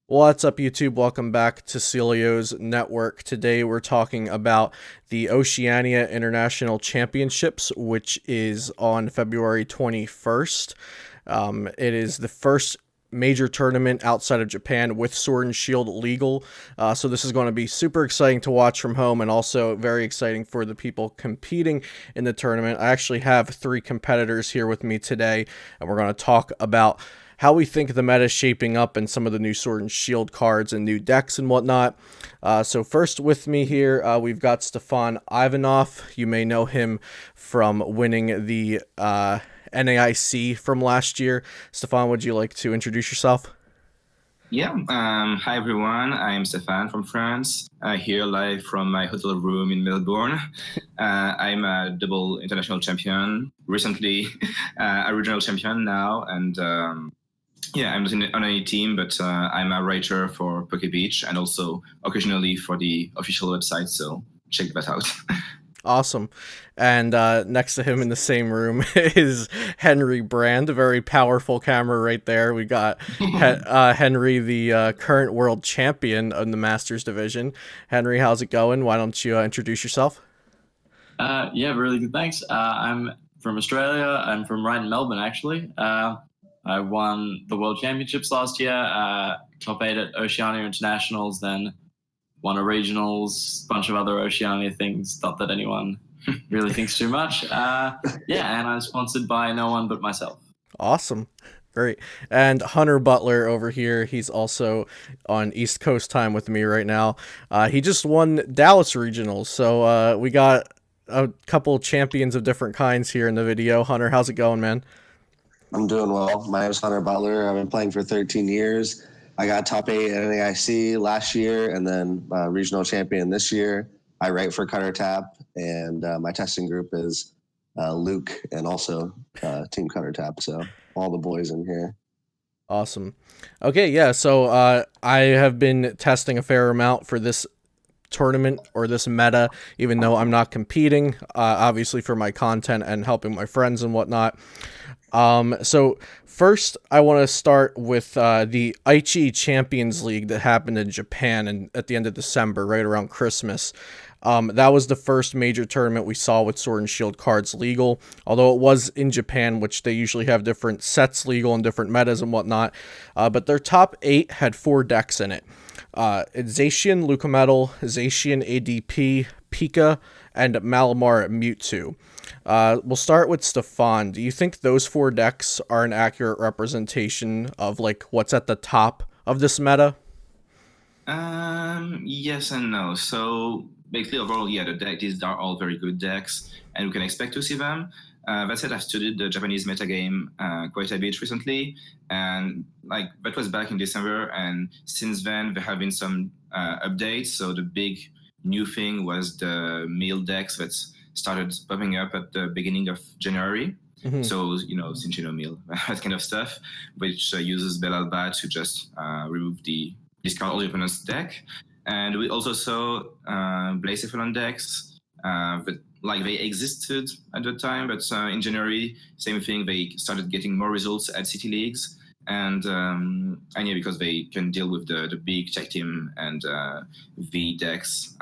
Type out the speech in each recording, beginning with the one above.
What's up, YouTube? Welcome back to Celio's Network. Today we're talking about the Oceania International Championships, which is on February 21st. It is the first major tournament outside of Japan with Sword and Shield legal. So this is going to be super exciting to watch from home and also very exciting for the people competing in the tournament. I actually have three competitors here with me today, and we're going to talk about how we think the meta is shaping up and some of the new Sword and Shield cards and new decks and whatnot. So first with me here, we've got Stephane Ivanoff. You may know him from winning the NAIC from last year. Stephane, would you like to introduce yourself? Yeah, hi everyone. I'm Stephane from France, here live from my hotel room in Melbourne. I'm a double international champion, recently a regional champion now, and yeah, I'm not on any team, but I'm a writer for Poke Beach and also occasionally for the official website, so check that out. Awesome. And next to him in the same room is Henry Brand, a very powerful camera right there. We got Henry, the current world champion in the Masters division. Henry, how's it going? Why don't you introduce yourself? Yeah, really good, thanks. I'm from Australia. I'm from right in Melbourne, actually. I won the World Championships last year, top 8 at Oceania Internationals, then won a regionals, bunch of other Oceania things. Not that anyone really thinks too much. Yeah, and I'm sponsored by no one but myself. Awesome. Great. And Hunter Butler over here, he's also on East Coast time with me right now. He just won Dallas Regionals, so we got a couple champions of different kinds here in the video. Hunter, how's it going, man? I'm doing well. My name is Hunter Butler. I've been playing for 13 years. I got top 8 at NAIC last year and then regional champion this year. I write for Cutter Tap, and my testing group is Luke and also Team Cutter Tap. So all the boys in here. Awesome. Okay, yeah, so I have been testing a fair amount for this tournament or this meta, even though I'm not competing, obviously for my content and helping my friends and whatnot. So first I want to start with the Aichi Champions League that happened in Japan and at the end of December, right around Christmas. That was the first major tournament we saw with Sword and Shield cards legal, although it was in Japan, which they usually have different sets legal and different metas and whatnot. But their top 8 had 4 decks in it. It's Zacian Lucametal, Zacian ADP, Pika, and Malamar Mewtwo. We'll start with Stephane. Do you think those 4 decks are an accurate representation of like what's at the top of this meta? Yes and no. So basically, overall, yeah, these are all very good decks, and we can expect to see them. That said, I've studied the Japanese metagame quite a bit recently, and like that was back in December, and since then there have been some updates. So the big new thing was the meal decks that started popping up at the beginning of January. Mm-hmm. So, Cinchino meal, that kind of stuff, which uses Belalba to just discard all the opponent's deck. And we also saw Blacephalon decks that like they existed at the time, but in January, same thing, they started getting more results at City Leagues. And yeah, because they can deal with the big tech team and V decks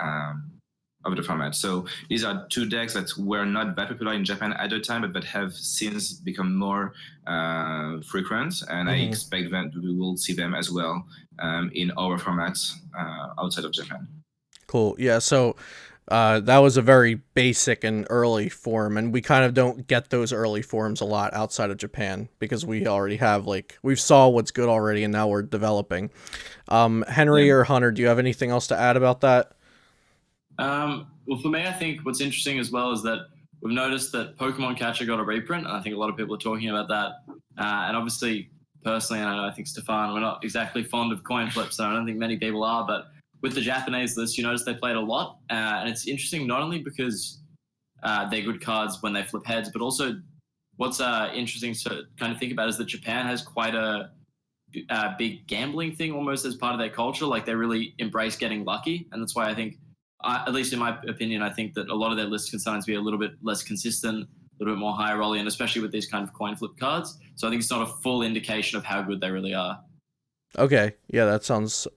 of the format. So these are 2 decks that were not that popular in Japan at the time, but that have since become more frequent. And I expect that we will see them as well in our formats outside of Japan. Cool. Yeah. So that was a very basic and early form, and we kind of don't get those early forms a lot outside of Japan because we already have we've saw what's good already, and now we're developing. Henry or Hunter, do you have anything else to add about that? Well, for me, I think what's interesting as well is that we've noticed that Pokemon Catcher got a reprint, and I think a lot of people are talking about that. And obviously, personally, and I think Stephane, we're not exactly fond of coin flips, so I don't think many people are, but with the Japanese list, you notice they played a lot, and it's interesting not only because they're good cards when they flip heads, but also what's interesting to kind of think about is that Japan has quite a big gambling thing almost as part of their culture. Like they really embrace getting lucky, and that's why I think, at least in my opinion, I think that a lot of their lists can sometimes be a little bit less consistent, a little bit more high rolling, and especially with these kind of coin flip cards. So I think it's not a full indication of how good they really are. Okay, yeah, that sounds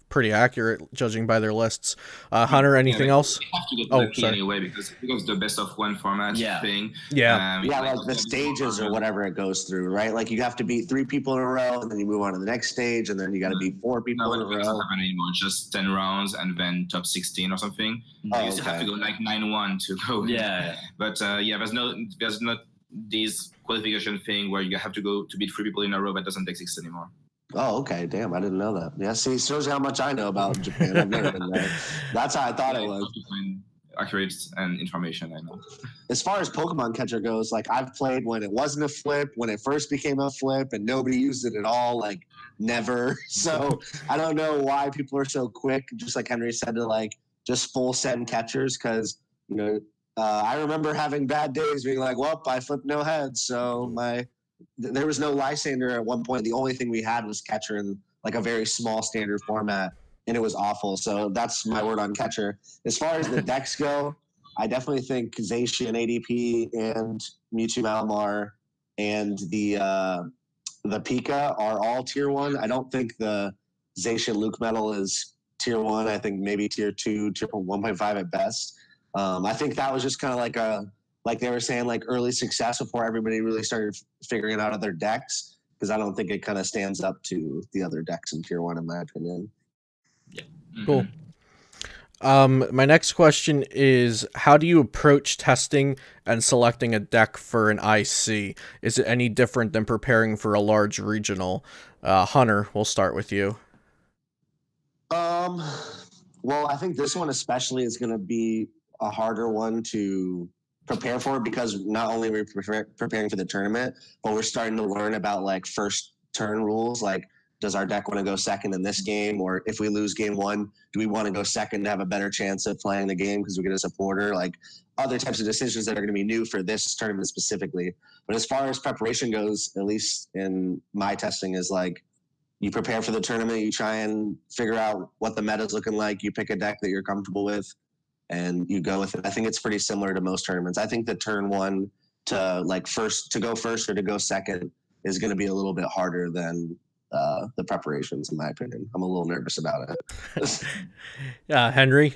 pretty accurate judging by their lists. Hunter, anything else? You have to get Oh, lucky sorry. anyway because the best of one format thing. Yeah. Yeah, like the stages or whatever it goes through, right? Like you have to beat 3 people in a row, and then you move on to the next stage, and then you got to beat 4 people in a It doesn't row. happen anymore. Just 10 rounds and then top 16 or something. Oh, You still have to go like 9-1 to go. Yeah. But there's not this qualification thing where you have to go to beat 3 people in a row that doesn't exist anymore. Oh, okay. Damn, I didn't know that. Yeah, see, shows you how much I know about Japan. I've never been there. That's how I thought it was. To find accurate and information, I know. As far as Pokemon Catcher goes, like I've played when it wasn't a flip, when it first became a flip, and nobody used it at all, like never. So I don't know why people are so quick, just like Henry said, to like just full send catchers, because I remember having bad days, being like, "Well, I flipped no heads," so there was no Lysander at one point. The only thing we had was catcher in like a very small standard format, and it was awful. So that's my word on catcher. As far as the decks go, I definitely think Zacian ADP and Mewtwo Malamar and the Pika are all tier 1. I don't think the Zacian Luke Metal is tier 1. I think maybe tier 2, tier 1.5 at best. I think that was just kind of like they were saying, like early success before everybody really started figuring out other decks, because I don't think it kind of stands up to the other decks in tier 1, in my opinion. Yeah. Cool. My next question is, how do you approach testing and selecting a deck for an IC? Is it any different than preparing for a large regional? Hunter, we'll start with you. Well, I think this one especially is going to be a harder one to prepare for, because not only are we preparing for the tournament, but we're starting to learn about like first turn rules. Like, does our deck want to go second in this game? Or if we lose game 1, do we want to go second to have a better chance of playing the game because we get a supporter? Like other types of decisions that are going to be new for this tournament specifically. But as far as preparation goes, at least in my testing, is like you prepare for the tournament, you try and figure out what the meta is looking like, you pick a deck that you're comfortable with, and you go with it. I think it's pretty similar to most tournaments. I think the turn 1 to go first or to go second is going to be a little bit harder than the preparations, in my opinion. I'm a little nervous about it. Yeah, Henry.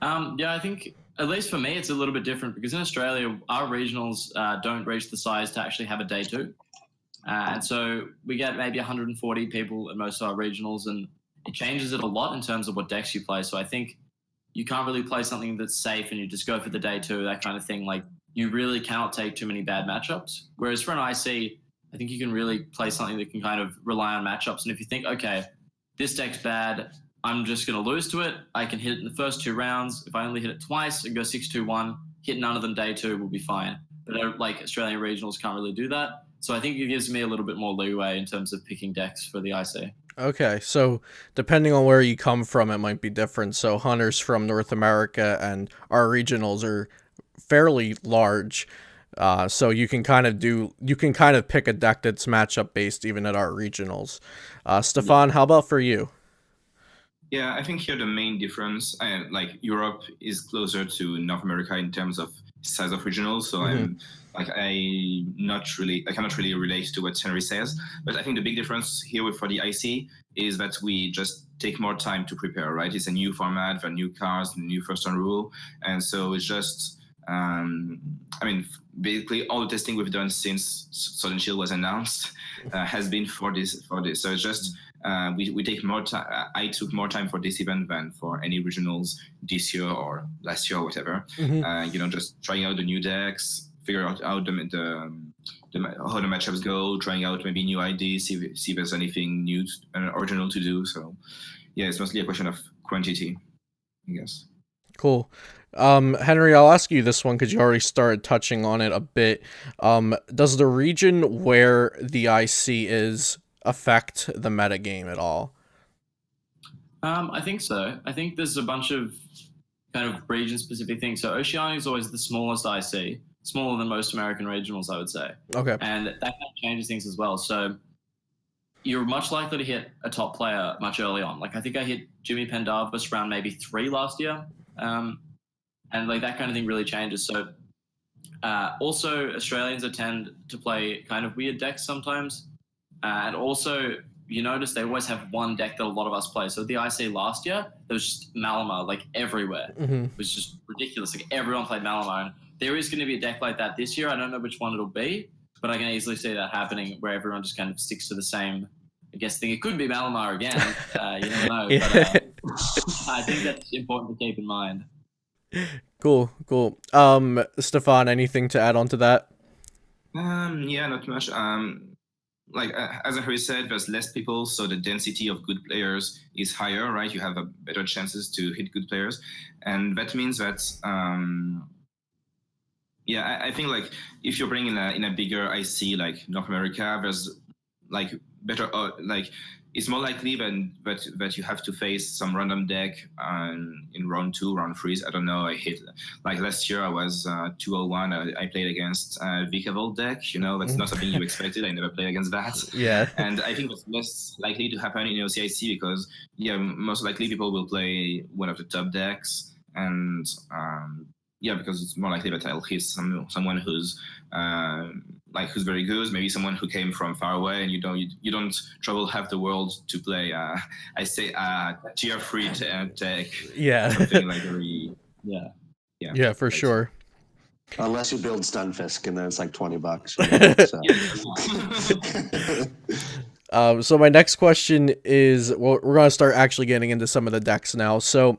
Yeah, I think at least for me, it's a little bit different because in Australia, our regionals don't reach the size to actually have a day 2. And so we get maybe 140 people at most of our regionals, and it changes it a lot in terms of what decks you play. So I think you can't really play something that's safe and you just go for the day 2, that kind of thing. Like you really cannot take too many bad matchups. Whereas for an IC, I think you can really play something that can kind of rely on matchups. And if you think, okay, this deck's bad, I'm just going to lose to it. I can hit it in the first 2 rounds. If I only hit it twice and go 6-2-1, hit none of them day 2 will be fine. But like Australian regionals can't really do that. So I think it gives me a little bit more leeway in terms of picking decks for the IC. Okay, so depending on where you come from, it might be different. So Hunter's from North America, and our regionals are fairly large. So you can kind of pick a deck that's matchup based even at our regionals. Stephane, how about for you? Yeah, I think here the main difference, like Europe is closer to North America in terms of size of regionals. So I cannot really relate to what Henry says. But I think the big difference here for the IC is that we just take more time to prepare, right? It's a new format, the new cards, new first turn rule. And so it's just, basically all the testing we've done since Sword and Shield was announced has been for this. So it's just, we take more time. I took more time for this event than for any regionals this year or last year or whatever. Just trying out the new decks, figure out how the matchups go, trying out maybe new ideas, see if there's anything new and original to do. So yeah, it's mostly a question of quantity, I guess. Cool. Henry, I'll ask you this one because you already started touching on it a bit. Does the region where the IC is affect the metagame at all? I think so. I think there's a bunch of kind of region-specific things. So Oceania is always the smallest IC, smaller than most American regionals, I would say. Okay. And that kind of changes things as well. So you're much likely to hit a top player much early on. Like I think I hit Jimmy Pendarvis round maybe 3 last year. And like that kind of thing really changes. So also Australians tend to play kind of weird decks sometimes. And also you notice they always have one deck that a lot of us play. So the IC last year, there was just Malamar like everywhere. Mm-hmm. It was just ridiculous. Like everyone played Malamar. And there is going to be a deck like that this year. I don't know which one it'll be, but I can easily see that happening where everyone just kind of sticks to the same, I guess, thing. It could be Malamar again. You never know. Yeah. But I think that's important to keep in mind. Cool. Stephane, anything to add on to that? Yeah, not much. Like as Harry said, there's less people, so the density of good players is higher, right? You have a better chances to hit good players, and that means that yeah, I think like if you're playing in a bigger IC like North America, there's like better like it's more likely that you have to face some random deck in round 2, round 3. I don't know. I hit like last year I was 201. I played against Vikavolt deck. You know, that's not something you expected. I never played against that. Yeah. And I think that's less likely to happen in OCIC because most likely people will play one of the top decks and because it's more likely that I'll hit someone who's who's very good, maybe someone who came from far away, and you don't travel half the world to play. I say tier 3 tech. Yeah. Something like very. Yeah, for sure. Unless you build Stunfisk, and then it's like $20. So my next question is, well, we're going to start actually getting into some of the decks now. So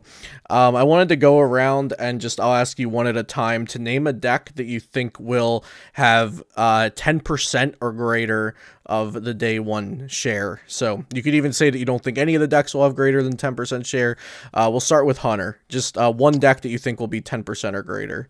I wanted to go around and I'll ask you one at a time to name a deck that you think will have 10% or greater of the day 1 share. So you could even say that you don't think any of the decks will have greater than 10% share. We'll start with Hunter. Just one deck that you think will be 10% or greater.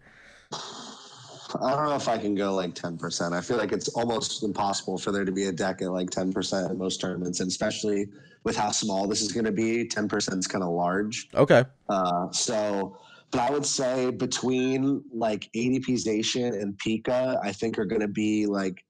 I don't know if I can go like 10%. I feel like it's almost impossible for there to be a deck at like 10% in most tournaments, and especially with how small this is going to be, 10% is kind of large. Okay. But I would say between like ADP Zation and Pika, I think are going to be like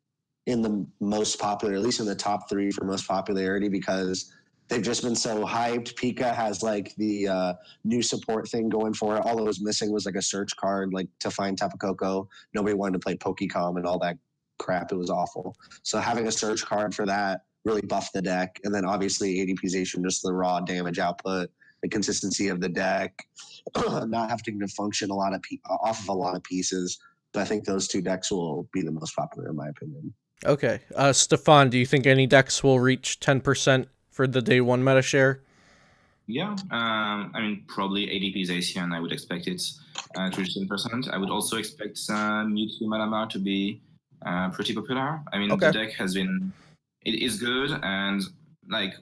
in the most popular, at least in the top 3 for most popularity, because they've just been so hyped. Pika has like the new support thing going for it. All it was missing was like a search card, like to find Tapu Koko. Nobody wanted to play Pokecom and all that crap. It was awful. So having a search card for that really buffed the deck. And then obviously ADPization, just the raw damage output, the consistency of the deck, not having to function off of a lot of pieces. But I think those 2 decks will be the most popular in my opinion. Okay. Stephane, do you think any decks will reach 10% for the day 1 meta share? Yeah, I mean, probably ADPization, I would expect it to reach 10%. I would also expect Mewtwo Malamar to be pretty popular. I mean, Okay. The deck it is good, and like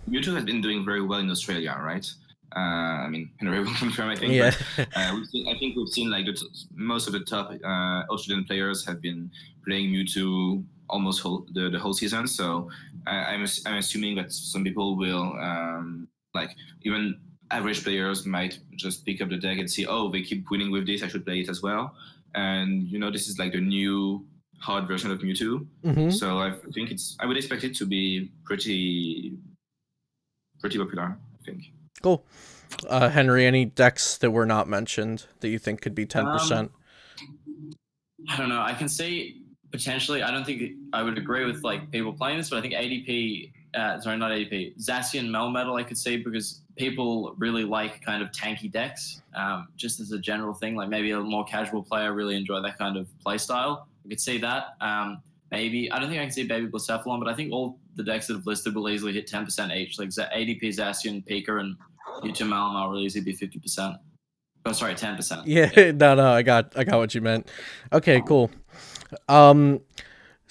Mewtwo has been doing very well in Australia, right? I mean, Henry will confirm, I think. Yeah. But, I think we've seen like most of the top Australian players have been playing Mewtwo almost the whole season. So I'm assuming that some people will like even average players might just pick up the deck and see, oh, they keep winning with this, I should play it as well. And this is like the new hard version of Mewtwo. Mm-hmm. So I think I would expect it to be pretty popular, I think. Cool. Henry, any decks that were not mentioned that you think could be 10%? I don't know. I can see potentially. I don't think I would agree with like people playing this, but I think Zacian Melmetal I could see, because people really like kind of tanky decks, just as a general thing. Like maybe a more casual player really enjoy that kind of play style. I could see that. Maybe I don't think I can see Baby Blacephalon, but I think all the decks that have listed will easily hit 10% each. Like ADP Zacian, Pika, and Mewtwo Malamar will easily be 50%. Oh, sorry, 10%. Yeah. No, I got what you meant. Okay, cool.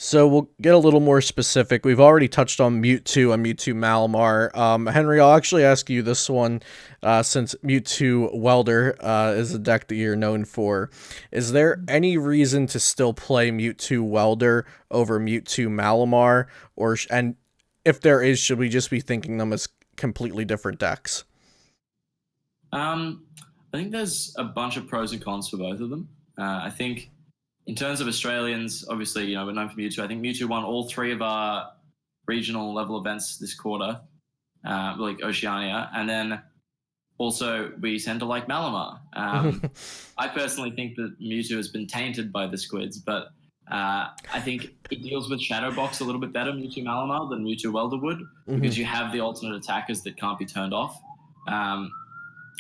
So we'll get a little more specific. We've already touched on Mewtwo and Mewtwo Malamar. Henry, I'll actually ask you this one, since Mewtwo Welder is a deck that you're known for. Is there any reason to still play Mewtwo Welder over Mewtwo Malamar, and if there is, should we just be thinking them as completely different decks? I think there's a bunch of pros and cons for both of them. I think in terms of Australians, obviously, we're known for Mewtwo. I think Mewtwo won all 3 of our regional level events this quarter, like Oceania. And then also we tend to like Malamar. I personally think that Mewtwo has been tainted by the squids, but I think it deals with Shadow Box a little bit better, Mewtwo Malamar, than Mewtwo Welder would, because you have the alternate attackers that can't be turned off. And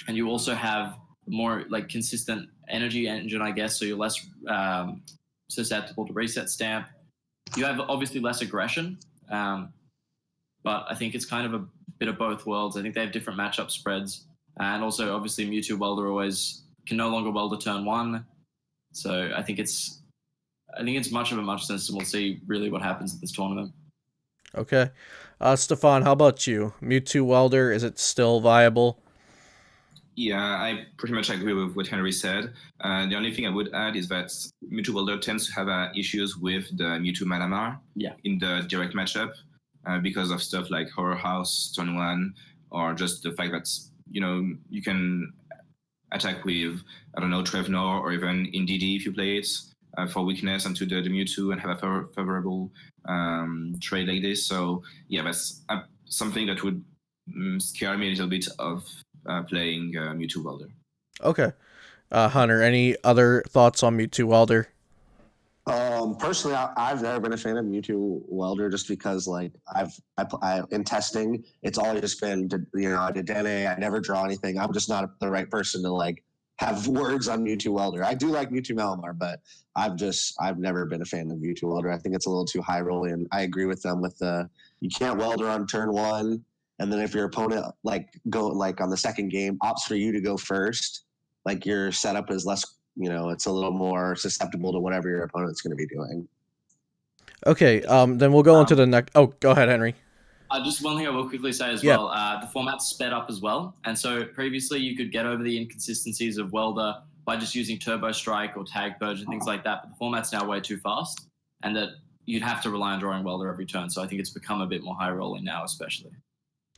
you also have more like consistent energy engine, I guess, so you're less susceptible to reset stamp. You have obviously less aggression, but I think it's kind of a bit of both worlds. I think they have different matchup spreads. And also, obviously, Mewtwo Welder always can no longer Welder turn 1. So I think it's much of a muchness, and we'll see really what happens at this tournament. Okay. Stephane, how about you? Mewtwo Welder, is it still viable? Yeah, I pretty much agree with what Henry said. The only thing I would add is that Mewtwo Welder tends to have issues with the Mewtwo Malamar in the direct matchup because of stuff like Horror House, Turn 1, or just the fact that, you can attack with, I don't know, Trevnor or even Indeedee if you play it for weakness onto the Mewtwo and have a favorable trade like this. So, yeah, that's something that would scare me a little bit of playing Mewtwo Welder. Okay. Hunter, any other thoughts on Mewtwo Welder? Personally, I've never been a fan of Mewtwo Welder just because, like, I in testing, it's always just been, I did Dene, I never draw anything. I'm just not the right person to, like, have words on Mewtwo Welder. I do like Mewtwo Malamar, but I've never been a fan of Mewtwo Welder. I think it's a little too high rolling, and I agree with them with you can't Welder on turn 1, and then if your opponent on the second game opts for you to go first, like your setup is less. It's a little more susceptible to whatever your opponent's going to be doing. Okay, then we'll go into the next. Oh, go ahead, Henry. Just one thing I will quickly say as well. The format's sped up as well. And so previously you could get over the inconsistencies of Welder by just using Turbo Strike or Tag Purge and things like that. But the format's now way too fast, and that you'd have to rely on drawing Welder every turn. So I think it's become a bit more high rolling now, especially.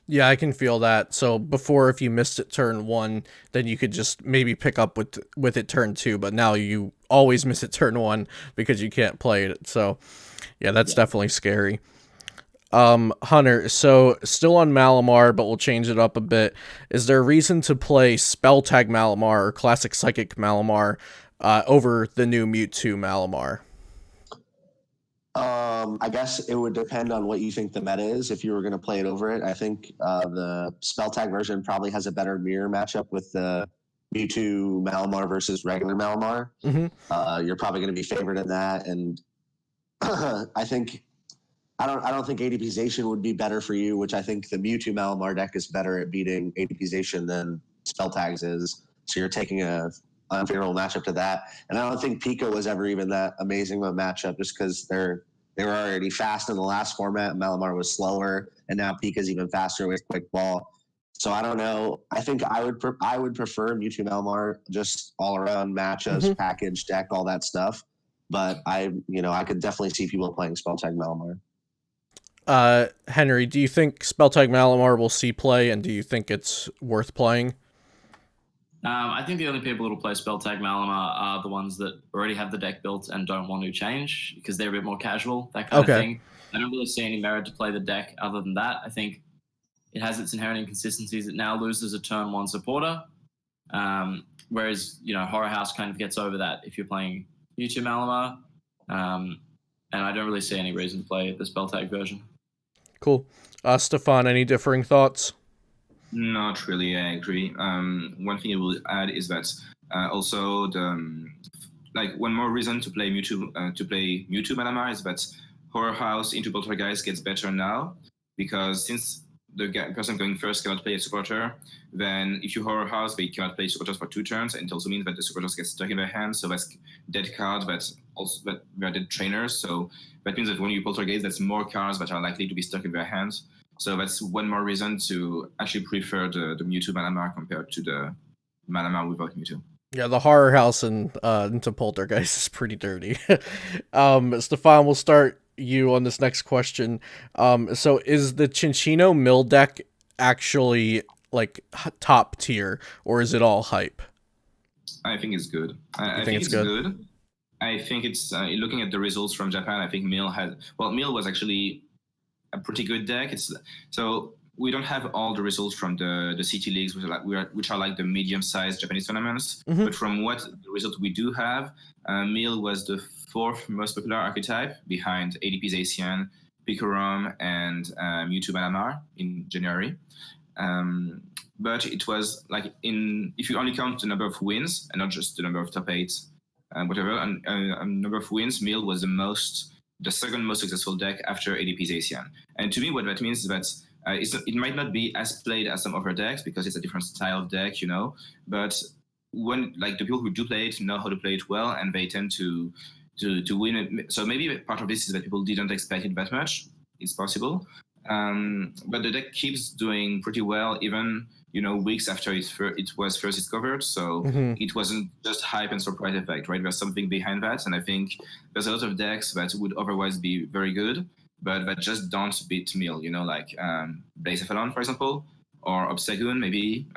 Yeah, I can feel that. So before, if you missed it turn 1, then you could just maybe pick up with it turn 2, but now you always miss it turn 1 because you can't play it. So yeah, that's definitely scary. Hunter, so still on Malamar, but we'll change it up a bit. Is there a reason to play Spell Tag Malamar or Classic Psychic Malamar over the new Mewtwo Malamar? I guess it would depend on what you think the meta is. If you were going to play it over it, I think the Spell Tag version probably has a better mirror matchup with the Mewtwo Malamar versus regular Malamar. You're probably going to be favored in that, and I don't think ADPization would be better for you, which I think the Mewtwo Malamar deck is better at beating ADPization than Spell Tags is. So you're taking a unfavorable matchup to that. And I don't think Pika was ever even that amazing of a matchup just because they were already fast in the last format. Malamar was slower, and now Pika's even faster with Quick Ball. So I don't know. I think I would prefer Mewtwo Malamar just all around matchups, package, deck, all that stuff. But I could definitely see people playing Spell Tag Malamar. Henry, do you think Spell Tag Malamar will see play, and do you think it's worth playing? I think the only people that will play Spell Tag Malamar are the ones that already have the deck built and don't want to change because they're a bit more casual, that kind of thing. I don't really see any merit to play the deck other than that. I think it has its inherent inconsistencies. It now loses a turn 1 supporter, whereas, Horror House kind of gets over that if you're playing Mewtwo Malamar. And I don't really see any reason to play the Spell Tag version. Cool. Stephane, any differing thoughts? Not really, I agree. One thing I will add is that also one more reason to play Mewtwo Malamar is that Horror House into Poltergeist gets better now, because since the person going first cannot play a supporter, then if you Horror House, they cannot play supporters for 2 turns, and it also means that the supporters get stuck in their hands, so that's dead cards that they are dead trainers, so that means that when you Poltergeist, that's more cards that are likely to be stuck in their hands. So that's one more reason to actually prefer the Mewtwo Malamar compared to the Malamar without Mewtwo. Yeah, the Horror House into Poltergeist is pretty dirty. Stephane, we'll start you on this next question. So is the Cinccino mill deck actually like top tier, or is it all hype? I think it's good. I think it's good. I think it's looking at the results from Japan. I think Mill was actually a pretty good deck. So we don't have all the results from the city leagues, which are like the medium-sized Japanese tournaments. But from what the results we do have, Mill was the fourth most popular archetype behind ADP's Asian, Picorum, and Mewtwo Malamar in January. But it was like if you only count the number of wins and not just the number of top 8, whatever, and number of wins, Mill was the second most successful deck after ADP's Asian. And to me, what that means is that it might not be as played as some other decks because it's a different style of deck, but when like the people who do play it know how to play it well, and they tend to win it. So maybe part of this is that people didn't expect it that much. It's possible. But the deck keeps doing pretty well, even weeks after it was first discovered. So it wasn't just hype and surprise effect, right? There's something behind that, and I think there's a lot of decks that would otherwise be very good, but that just don't beat Mill. Like Blacephalon, for example, or Obstagoon, maybe.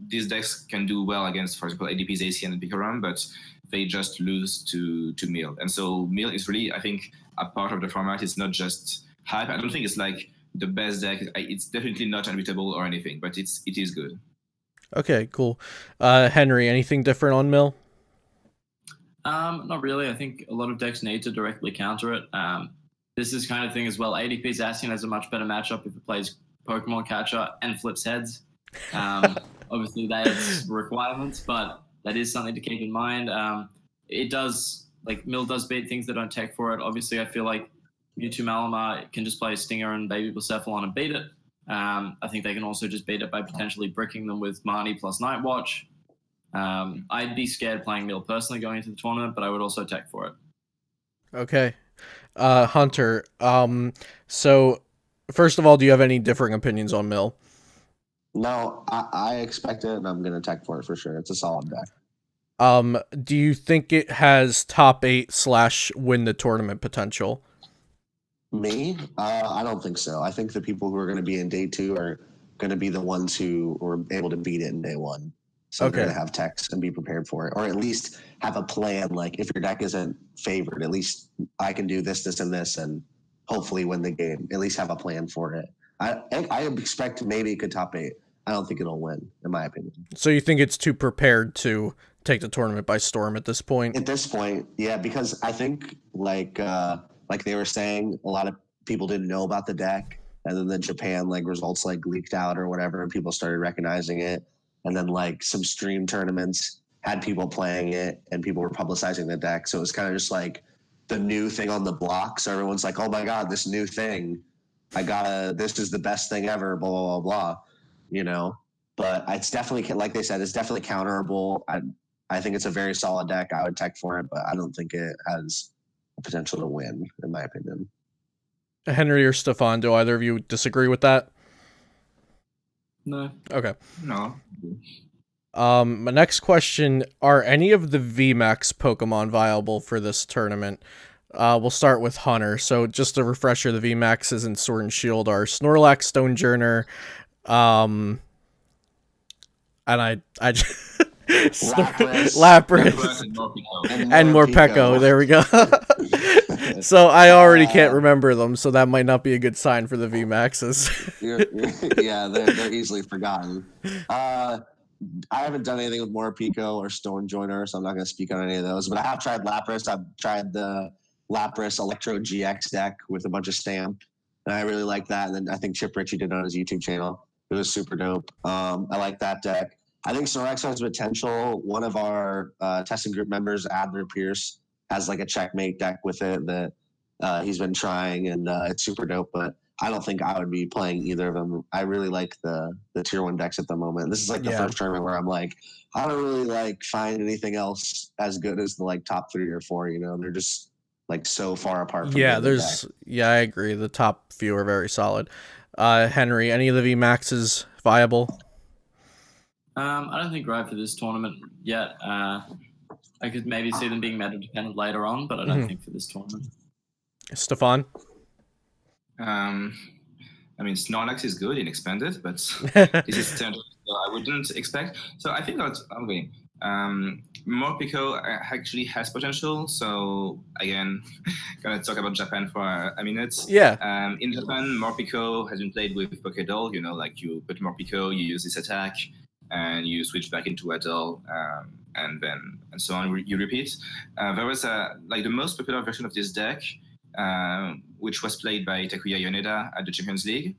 These decks can do well against, for example, ADP's Asian and Picorum, but they just lose to Mill. And so Mill is really, I think, a part of the format. It's not just hype. I don't think it's like the best deck. It's definitely not unbeatable or anything, but it is good. Okay, cool. Henry, anything different on Mill? Not really. I think a lot of decks need to directly counter it. This is kind of thing as well. ADP's Asian has a much better matchup if it plays Pokemon Catcher and flips heads. Obviously, that's requirements, but that is something to keep in mind. It does, like, Mill does beat things that don't tech for it. Obviously, I feel like Mewtwo Malamar can just play Stinger and Baby Blacephalon and beat it. I think they can also just beat it by potentially bricking them with Marnie plus Night Watch. I'd be scared playing Mill personally going into the tournament, but I would also tech for it. Okay. Hunter, so first of all, do you have any differing opinions on Mill? No, I expect it, and I'm going to tech for it for sure. It's a solid deck. Do you think it has top 8 / win the tournament potential? Me? I don't think so. I think the people who are going to be in day 2 are going to be the ones who were able to beat it in day 1. So they're going to have techs and be prepared for it, or at least have a plan. Like if your deck isn't favored, at least I can do this, this, and this, and hopefully win the game. At least have a plan for it. I expect maybe it could top 8. I don't think it'll win, in my opinion. So you think it's too prepared to take the tournament by storm at this point? At this point, yeah, because I think like they were saying, a lot of people didn't know about the deck, and then the Japan results leaked out or whatever, and people started recognizing it. And then some stream tournaments had people playing it, and people were publicizing the deck. So it was kind of just the new thing on the block. So everyone's like, oh my God, this new thing. This is the best thing ever, blah, blah, blah, blah, But it's definitely, like they said, it's definitely counterable. I think it's a very solid deck. I would tech for it, but I don't think it has the potential to win, in my opinion. Henry or Stephane, do either of you disagree with that? No. Okay. No. My next question, are any of the VMAX Pokemon viable for this tournament? We'll start with Hunter. So just a refresher, the VMAXs in Sword and Shield are Snorlax, Stonejourner, and I Lapras and Morpeko. There we go. So I already can't remember them, so that might not be a good sign for the VMAXs. Yeah, they're easily forgotten. I haven't done anything with Morpeko or Stonejourner, so I'm not going to speak on any of those. But I have tried Lapras. I've tried the Lapras Electro GX deck with a bunch of Stamp, and I really like that. And then I think Chip Ritchie did it on his YouTube channel. It was super dope. I like that deck. I think Snorlax has potential. One of our testing group members, Adler Pierce, has a checkmate deck with it that he's been trying, and it's super dope. But I don't think I would be playing either of them. I really like the tier 1 decks at the moment. This is the first tournament where I'm I don't really find anything else as good as the top 3 or 4. They're just so far apart. From I agree. The top few are very solid. Henry, any of the VMAXs viable? I don't think right for this tournament yet. I could maybe see them being meta dependent later on, but I don't think for this tournament. Stephane? Snorlax is good in expanded, but this is standard, so I wouldn't expect. So I think that Morpeko actually has potential. So again, gonna talk about Japan for a minute. Yeah. In Japan, Morpeko has been played with Pokédoll. You put Morpeko, you use this attack, and you switch back into Adele, and so on. You repeat. There was like the most popular version of this deck, which was played by Takuya Yoneda at the Champions League.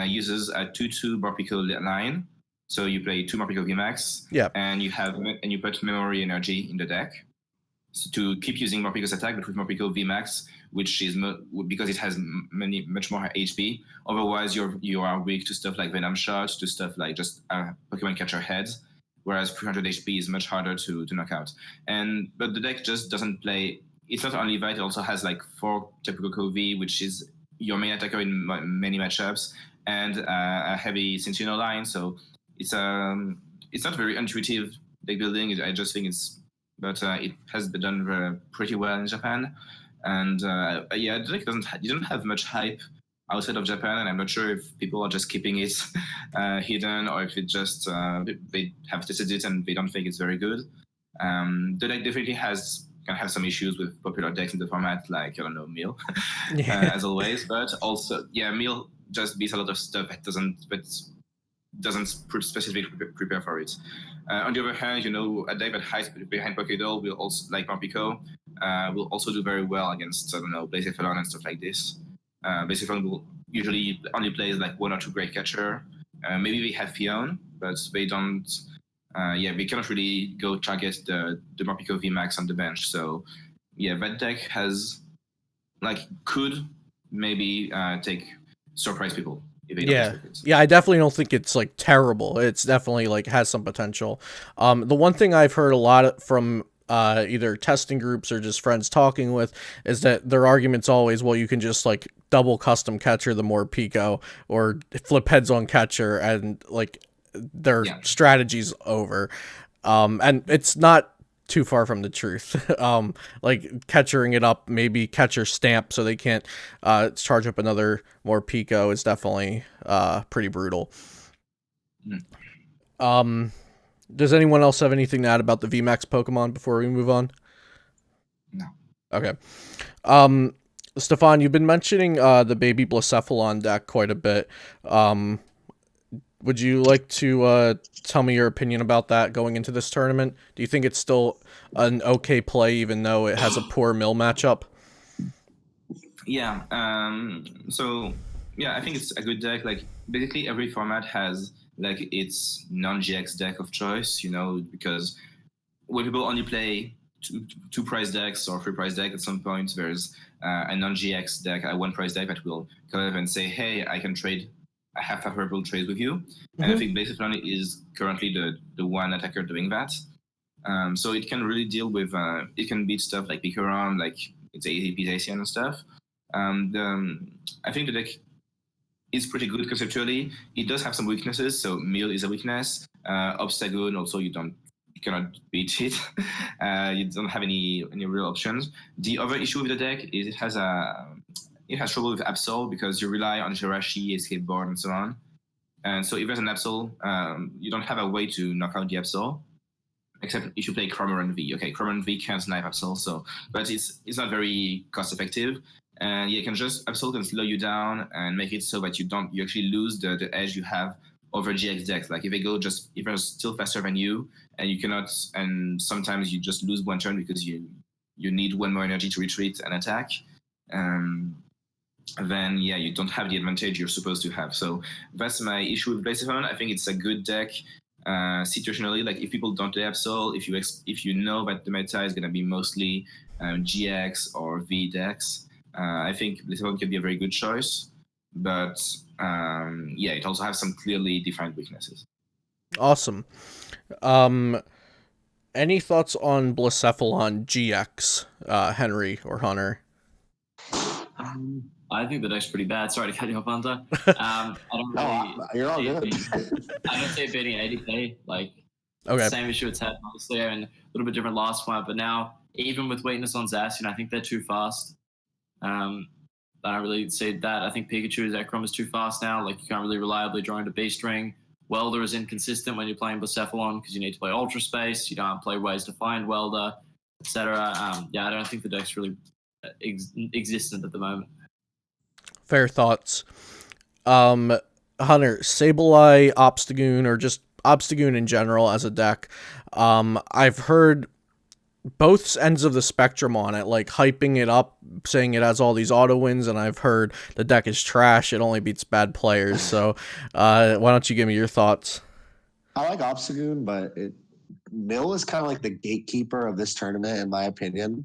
Uses a 2/2 Morpeko line. So you play 2 Morpeko VMAX, and you put memory energy in the deck, so to keep using Morpeko's attack, but with Morpeko VMAX, which is because it has much more HP. Otherwise, you are weak to stuff like Venom Shot, to stuff like just Pokemon Catcher Heads, whereas 300 HP is much harder to knock out. But the deck just doesn't play. It's not only that; it also has like 4 typical V, which is your main attacker in many matchups, and a heavy Sentinel line. So it's not very intuitive deck building. I just think but it has been done pretty well in Japan. And the deck didn't have much hype outside of Japan, and I'm not sure if people are just keeping it hidden, or if it just they have tested it and they don't think it's very good. The deck definitely can have some issues with popular decks in the format, like, I don't know, Meal, as always. But also, Meal just beats a lot of stuff that doesn't specifically prepare for it. On the other hand, a deck that hides behind Pokédoll will also, like Morpeko, will also do very well against, I don't know, Blacephalon and stuff like this. Blacephalon will usually only plays like 1 or 2 Great Catcher. Maybe they have Fion, but they don't. They cannot really go target the Morpeko VMAX on the bench. So that deck could maybe surprise people. I definitely don't think it's like terrible. It's definitely like has some potential. The one thing I've heard a lot from either testing groups or just friends talking with is that their argument's always, well, you can just like double custom catcher the Morpeko or flip heads on catcher, and like their strategy's over. And it's not too far from the truth. Like catchering it up, maybe catcher stamp so they can't charge up another Morpeko is definitely pretty brutal. Does anyone else have anything to add about the VMAX Pokemon before we move on? No. Okay. Stephane, you've been mentioning the Baby Blacephalon deck quite a bit. Would you like to tell me your opinion about that going into this tournament? Do you think it's still an okay play, even though it has a poor mill matchup? Yeah. I think it's a good deck. Like, basically every format has like its non-GX deck of choice, because when people only play two price decks or 3 price deck, at some point there's a non-GX deck, a 1 price deck that will come up and say, hey, I can trade a half favorable trade with you. Mm-hmm. And I think Blacephalon is currently the one attacker doing that. So it can really deal with, it can beat stuff like Pikarom, like it's ACN and stuff. I think the deck is pretty good conceptually. It does have some weaknesses. So Meal is a weakness. Obstagoon also, you cannot beat it. You don't have any real options. The other issue with the deck is it has trouble with Absol because you rely on Jirachi, Escape Board, and so on. And so if there's an Absol, you don't have a way to knock out the Absol, except if you play Cramorant V. Okay, Cramorant V can't snipe Absol, but it's not very cost effective. And Absol can slow you down and make it so that you actually lose the edge you have over GX decks. Like if they're still faster than you, and you cannot, and sometimes you just lose 1 turn because you need 1 more energy to retreat and attack. Then you don't have the advantage you're supposed to have. So that's my issue with Blacephalon. I think it's a good deck situationally. Like if people don't play Absol, if you know that the meta is going to be mostly GX or V decks, I think Blacephalon can be a very good choice. But it also has some clearly defined weaknesses. Awesome. Any thoughts on Blacephalon GX, Henry or Hunter? I think the deck's pretty bad. Sorry to cut you off, Hunter. You're all good. I don't see it beating 80k. Like, okay. Same issue it's had, obviously, and a little bit different last fight. But now, even with weakness on Zacian, I think they're too fast. I don't really see that. I think Pikachu's Zekrom is too fast now. Like, you can't really reliably draw into B-String. Welder is inconsistent when you're playing Blacephalon because you need to play Ultra Space. You don't play ways to find Welder, etc. I don't think the deck's really existent at the moment. Fair thoughts. Hunter, Sableye, Obstagoon, or just Obstagoon in general as a deck. I've heard both ends of the spectrum on it, like hyping it up, saying it has all these auto wins, and I've heard the deck is trash, it only beats bad players. So why don't you give me your thoughts? I like Obstagoon, but Mill is kind of like the gatekeeper of this tournament, in my opinion.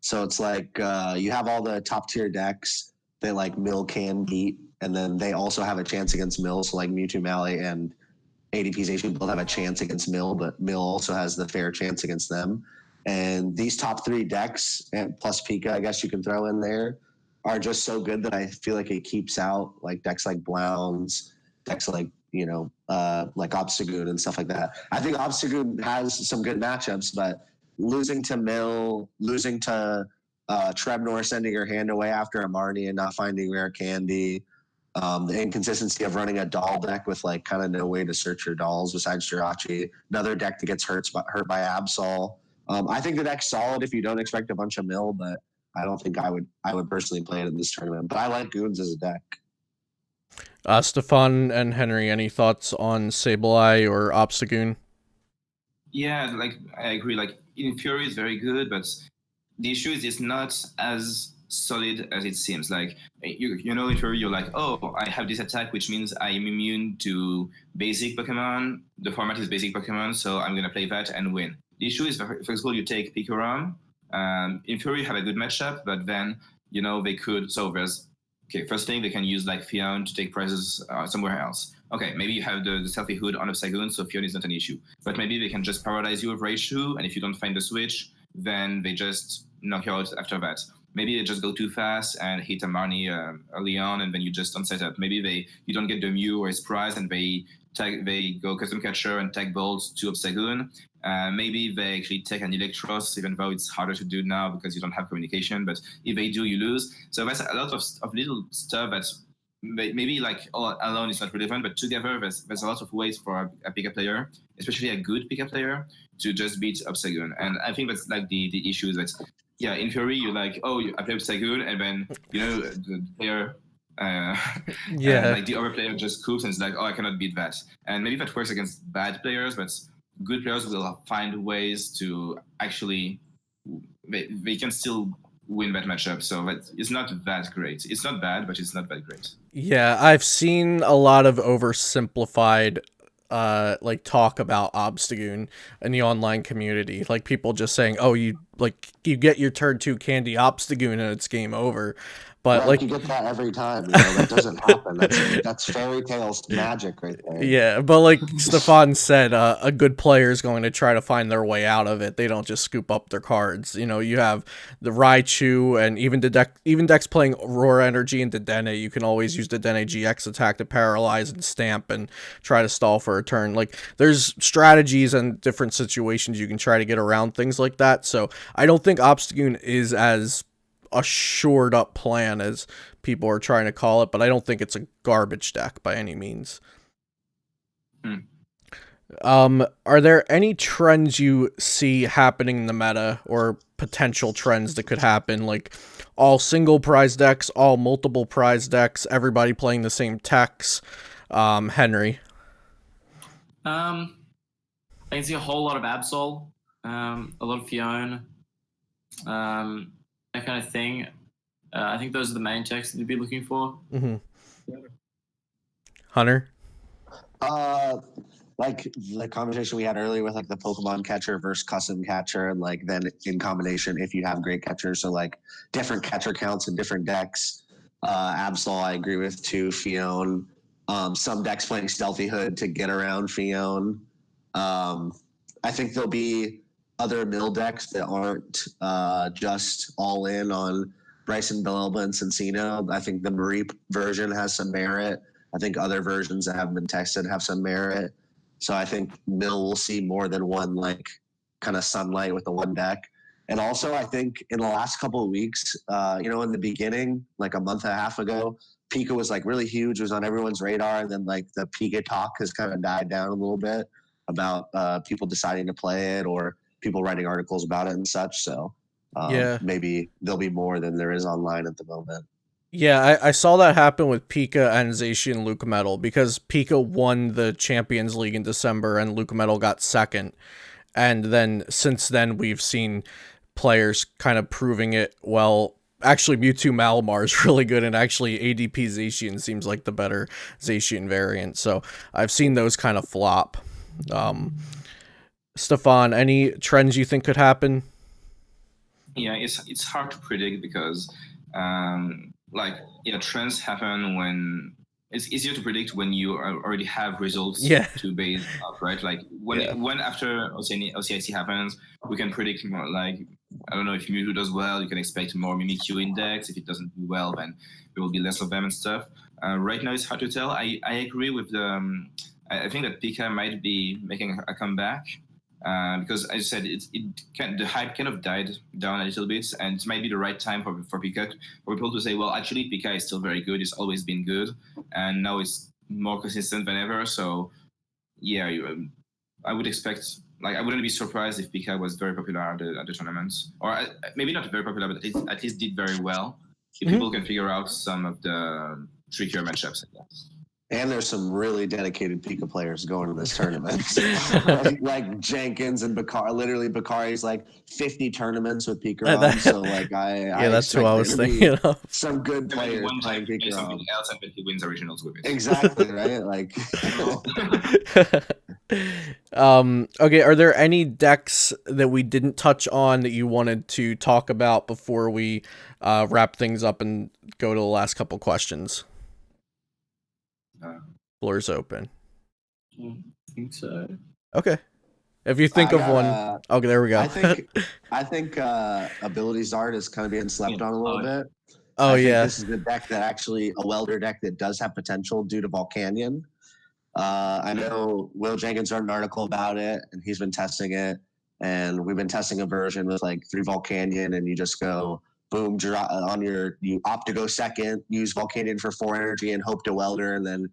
So it's like you have all the top tier decks that like Mill can beat, and then they also have a chance against Mill. So like Mewtwo Mally and ADP's Asian both have a chance against Mill, but Mill also has the fair chance against them. And these top 3 decks, and plus Pika, I guess you can throw in there, are just so good that I feel like it keeps out like decks like Blounds, decks like, like Obstagoon and stuff like that. I think Obstagoon has some good matchups, but losing to Mill, losing to Trebnor, sending your hand away after a Marnie and not finding rare candy, the inconsistency of running a doll deck with like kind of no way to search your dolls besides Jirachi, another deck that gets hurt by Absol. I think the deck's solid if you don't expect a bunch of Mill, but I don't think I would personally play it in this tournament. But I like Goons as a deck. Stephane and Henry, any thoughts on Sableye or Obstagoon? Yeah, like I agree. Like in theory, it's very good, but the issue is it's not as solid as it seems. Like in theory, you're like, oh, I have this attack, which means I am immune to basic Pokemon. The format is basic Pokemon, so I'm gonna play that and win. The issue is, for example, you take Pikarom. In theory, you have a good matchup, but then they could. So there's first thing, they can use like Fion to take prizes somewhere else. Okay, maybe you have the Stealthy Hood on Obstagoon, so Fion is not an issue. But maybe they can just paralyze you with Raichu, and if you don't find the switch, then they just knock you out after that. Maybe they just go too fast and hit a Marnie early on, and then you just don't set up. Maybe you don't get the Mew or his prize, and they go Custom Catcher and tag Bolts to Obstagoon. Maybe they actually take an Electros, even though it's harder to do now because you don't have communication. But if they do, you lose. So that's a lot of little stuff that maybe like all alone is not relevant, but together there's a lot of ways for a pickup player, especially a good pickup player, to just beat Obstagoon. And I think that's like the issue is that, yeah, in theory you're like, oh, I play Obstagoon, and then the player. Like the other player just coops and it's like, oh, I cannot beat that. And maybe that works against bad players, but good players will find ways to actually they can still win that matchup. So it's not that great. It's not bad, but it's not that great. Yeah, I've seen a lot of oversimplified like talk about Obstagoon in the online community. Like people just saying, oh, you get your turn 2 candy Obstagoon and it's game over. But like you get that every time, that doesn't happen. That's fairy tales magic right there. Yeah, but like Stephane said, a good player is going to try to find their way out of it. They don't just scoop up their cards. You have the Raichu, and even decks playing Aurora Energy and Dedenne. You can always use Dedenne GX attack to paralyze and stamp and try to stall for a turn. Like there's strategies and different situations you can try to get around things like that. So I don't think Obstagoon is as a shored up plan as people are trying to call it, but I don't think it's a garbage deck by any means. Are there any trends you see happening in the meta, or potential trends that could happen, like all single prize decks, all multiple prize decks, everybody playing the same techs? Henry? I can see a whole lot of Absol, a lot of Fion, that kind of thing. I think those are the main techs that you'd be looking for. Mm-hmm. Hunter? Like the conversation we had earlier with like the Pokemon catcher versus custom catcher, and like then in combination if you have great catchers, so like different catcher counts in different decks. Absol, I agree with too. Fion. Some decks playing Stealthy Hood to get around Fion. I think there'll be other mill decks that aren't just all in on Bryson Belelba and Cincino. I think the Marie version has some merit. I think other versions that haven't been tested have some merit. So I think mill will see more than one like kind of sunlight with the one deck. And also I think in the last couple of weeks, in the beginning, like a month and a half ago, Pika was like really huge, was on everyone's radar, and then like the Pika talk has kind of died down a little bit about people deciding to play it or people writing articles about it and such. So maybe there'll be more than there is online at the moment. Yeah, I saw that happen with Pika and Zacian Luke Metal, because Pika won the Champions League in December and Luke Metal got second. And then since then, we've seen players kind of proving it. Well, actually, Mewtwo Malamar is really good, and actually ADP Zacian seems like the better Zacian variant. So I've seen those kind of flop. Stephane, any trends you think could happen? Yeah, it's hard to predict because trends happen when it's easier to predict when you already have results to base off, right? Like when after OCIC happens, we can predict more, like, I don't know, if Mewtwo does well, you can expect more Mimikyu index. If it doesn't do well, then there will be less of them and stuff. Right now, it's hard to tell. I agree with the. I think that Pika might be making a comeback. Because, as I said, the hype kind of died down a little bit, and it might be the right time for Pika, for people to say, well, actually, Pika is still very good. It's always been good, and now it's more consistent than ever. So, yeah, I would expect, like, I wouldn't be surprised if Pika was very popular at the tournaments, or maybe not very popular, but at least did very well. If people can figure out some of the trickier matchups, I guess. And there's some really dedicated Pika players going to this tournament. like Jenkins and Bakari. Literally, Bakari's like 50 tournaments with Pika on. So, like, that's who I was thinking of. Some good players playing Pika on. Something else, and then he wins originals with it. Exactly, right? Like. Okay, are there any decks that we didn't touch on that you wanted to talk about before we wrap things up and go to the last couple questions? Floor's open. I think so. Okay. If you think of one. Okay, there we go. I think Abilities Art is kind of being slept on a little bit. Oh, yeah. This is a deck that actually, a Welder deck that does have potential due to Volcanion. I know Will Jenkins wrote an article about it, and he's been testing it. And we've been testing a version with like 3 Volcanion, and you just go boom, draw on you opt to go second, use Volcanion for 4 energy and hope to Welder, and then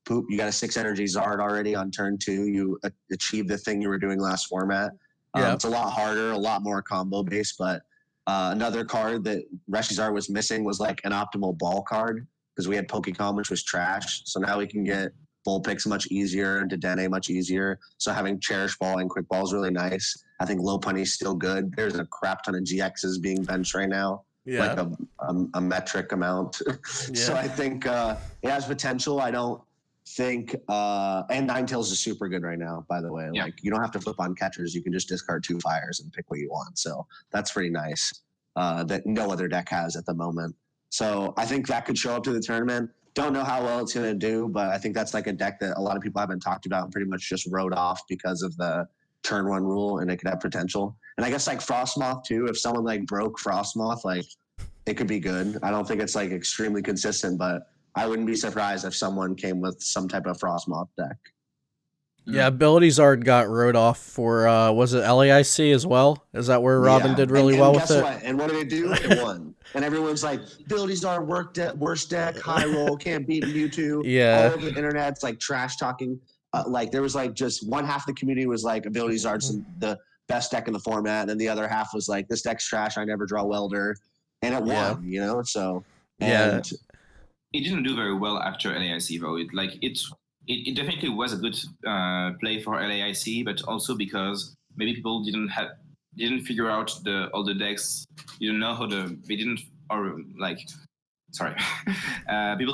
poop, you got a 6 energy Zard already on turn 2. You achieve the thing you were doing last format. It's a lot harder, a lot more combo based, but another card that Reshizar was missing was like an optimal ball card, because we had Pokecom, which was trash. So now we can get bull picks much easier and Dedenne much easier. So having Cherish Ball and Quick Ball is really nice. I think Low Punny's still good. There's a crap ton of GXs being benched right now. Like a metric amount. So I think it has potential. I don't think and Ninetales is super good right now, by the way. Like, you don't have to flip on catchers, you can just discard 2 fires and pick what you want. So that's pretty nice. That no other deck has at the moment. So I think that could show up to the tournament. Don't know how well it's gonna do, but I think that's like a deck that a lot of people haven't talked about and pretty much just wrote off because of the turn 1 rule, and it could have potential. And I guess like Frostmoth too, if someone like broke Frostmoth, like it could be good. I don't think it's like extremely consistent, but I wouldn't be surprised if someone came with some type of Frostmoth deck. Yeah, Abilities Art got wrote off for, was it LAIC as well? Is that where Robin did really well with it? What? And what did it do? It won. And everyone's like, Abilities Art worst deck, high roll, can't beat Mewtwo. Yeah. All over the internet's like trash talking. Like there was like just one half of the community was like, Abilities Art's the best deck in the format. And then the other half was like, this deck's trash, I never draw Welder. And it won, you know? So, it didn't do very well after LAIC though. It definitely was a good play for LAIC, but also because maybe people didn't figure out all the decks, people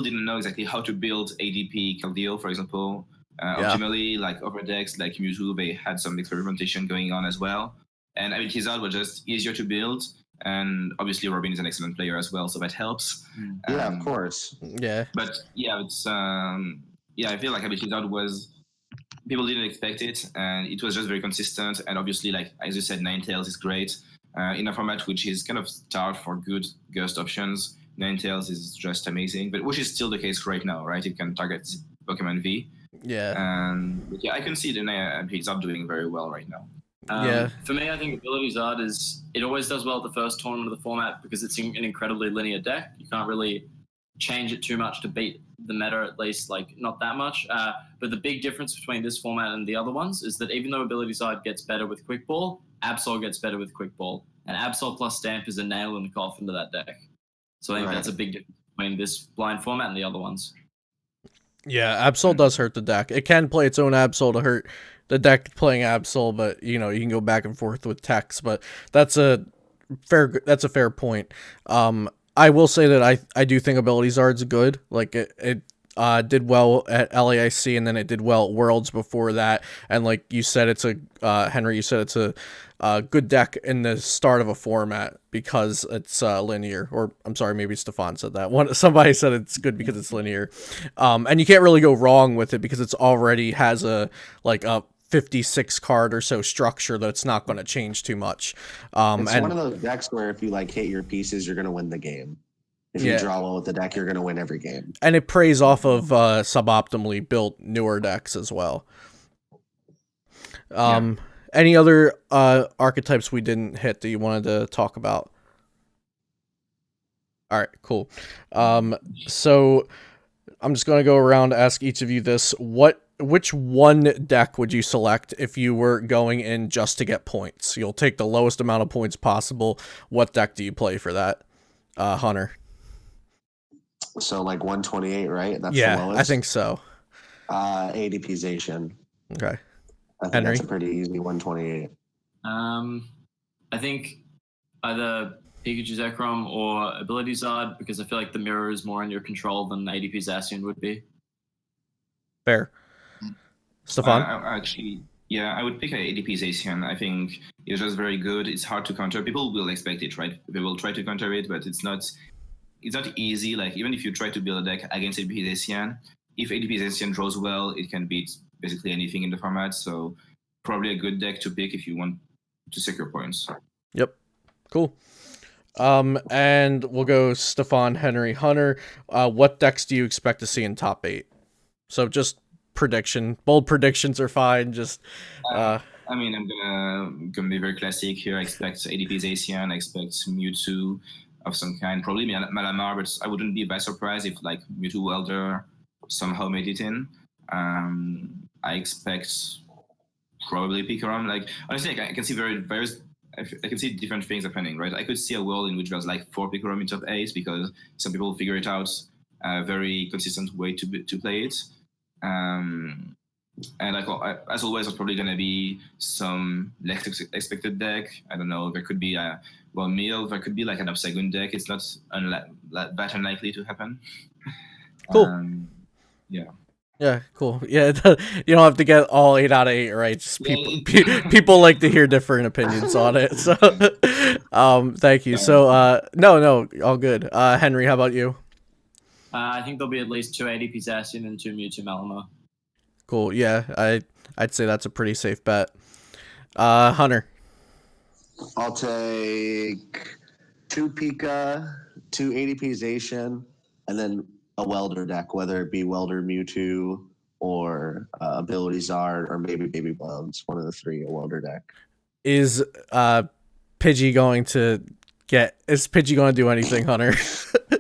didn't know exactly how to build ADP Caldeal, for example. Ultimately, like other decks like Mewtwo, they had some experimentation going on as well. And I mean, Kizard was just easier to build. And obviously Robin is an excellent player as well, so that helps. Yeah, of course. Yeah. But yeah, it's I feel like Kizard was, people didn't expect it, and it was just very consistent. And obviously, like as you said, Ninetales is great in a format which is kind of starved for good Ghost options. Ninetales is just amazing, but which is still the case right now, right? It can target Pokemon V. Yeah. But yeah, I can see the Kizard doing very well right now. For me, I think Abilities Art it always does well at the first tournament of the format because it's an incredibly linear deck. You can't really change it too much to beat the meta, at least, like not that much. But the big difference between this format and the other ones is that even though Abilities Art gets better with Quick Ball, Absol gets better with Quick Ball. And Absol plus Stamp is a nail in the coffin to that deck. So I think that's a big difference between this blind format and the other ones. Yeah, Absol does hurt the deck. It can play its own Absol to hurt the deck playing Absol, but you can go back and forth with Tex. But that's a fair point. I will say that I do think Ability Zard's good. Like it did well at LAIC, and then it did well at Worlds before that. And like you said, it's Henry. You said it's a good deck in the start of a format because it's linear. Or I'm sorry, maybe Stephane said that. Somebody said it's good because it's linear, and you can't really go wrong with it because it's already has a 56 card or so structure that's not going to change too much. It's one of those decks where if you hit your pieces, you're going to win the game. If you draw well with the deck, you're going to win every game. And it preys off of suboptimally built newer decks as well. Any other archetypes we didn't hit that you wanted to talk about? All right, cool. So I'm just going to go around and ask each of you this. Which one deck would you select if you were going in just to get points? You'll take the lowest amount of points possible. What deck do you play for that, Hunter? So 128, right? That's the lowest? I think so. ADPization. Okay. I think Henry? that's a pretty easy 128. I think either Pikachu Zekrom or Ability Zard, because I feel like the mirror is more in your control than ADP Zacian would be. Fair. Stephane? I would pick ADP Zacian. I think it's just very good. It's hard to counter. People will expect it, right? They will try to counter it, but it's not easy. Even if you try to build a deck against ADP Zacian, if ADP Zacian draws well, it can beat basically anything in the format. So probably a good deck to pick if you want to secure points. Yep. Cool. And we'll go Stephane, Henry, Hunter. What decks do you expect to see in top 8? So just prediction. Bold predictions are fine. Just I'm gonna be very classic here. I expect ADP Zacian. I expect Mewtwo of some kind. Probably Malamar, but I wouldn't be by surprise if Mewtwo Welder somehow made it in. I expect probably Pikarom. Honestly, I can see I can see different things happening, right? I could see a world in which there's 4 Pikarom in top 8 because some people figure it out a very consistent way to play it. And as always, there's probably going to be some less expected deck. I don't know. There could be Meal. There could be an Obsagun deck. It's not that unlikely to happen. Cool. Yeah, cool. Yeah, you don't have to get all 8 out of 8, right? Just people like to hear different opinions on it. So, thank you. So, no, all good. Henry, how about you? I think there'll be at least 2 ADP Zacian and 2 Mewtwo Malamar. Cool. Yeah, I'd say that's a pretty safe bet. Hunter. I'll take 2 Pika, 2 ADP Zacian, and then a Welder deck, whether it be Welder Mewtwo or Ability Zard or maybe Baby Bones, one of the 3, a Welder deck. Is Pidgey going to do anything, Hunter?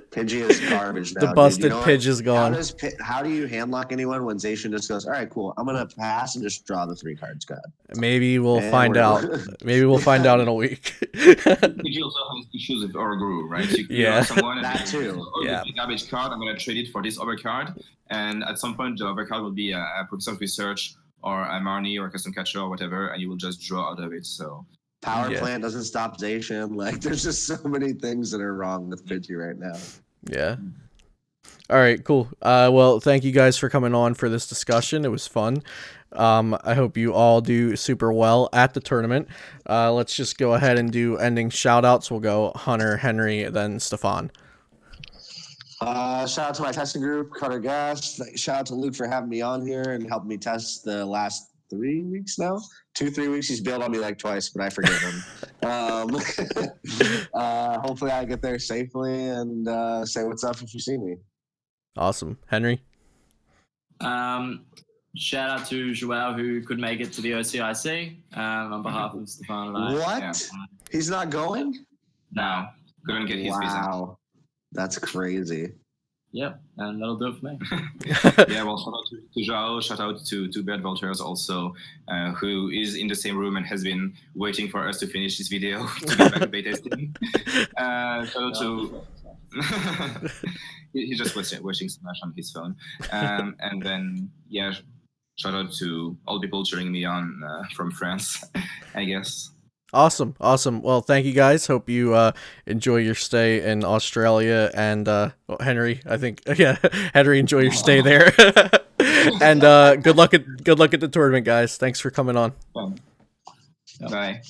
Pidgey is garbage now. The busted Pidge is gone. How do you handlock anyone when Zacian just goes, all right, cool, I'm going to pass and just draw the 3 cards, God? Maybe we'll find out. Maybe we'll find out in a week. Pidgey also has issues with Orguru, right? You have someone that too. Yeah. Garbage card, I'm going to trade it for this other card. And at some point, the other card will be a Professor of Research or a Marnie or a Custom Catcher or whatever, and you will just draw out of it. So Power Plant doesn't stop Zacian. There's just so many things that are wrong with Pidgey right now. Yeah. All right, cool. Well, thank you guys for coming on for this discussion. It was fun. I hope you all do super well at the tournament. Let's just go ahead and do ending shout-outs. We'll go Hunter, Henry, then Stephane. Shout out to my testing group, Cutter Gas. Shout out to Luke for having me on here and helping me test the last 3 weeks now. 2-3 weeks. He's bailed on me twice, but I forgive him. Hopefully I get there safely and say what's up if you see me. Awesome. Henry? Shout out to Joao who could make it to the OCIC on behalf of Stephane and I. What? Yeah. He's not going? No. Couldn't get his visa. Wow. That's crazy. Yep, and that'll do it for me. Yeah, well, shout out to Joao, shout out to Bert Walters also, who is in the same room and has been waiting for us to finish this video to get back to beta testing. Shout out to He just was watching Smash on his phone. And then, yeah, shout out to all the people cheering me on from France, I guess. Awesome. Well, thank you guys. Hope you enjoy your stay in Australia, and Henry, I think, yeah, Henry, enjoy your stay there. And good luck at the tournament, guys. Thanks for coming on. Bye.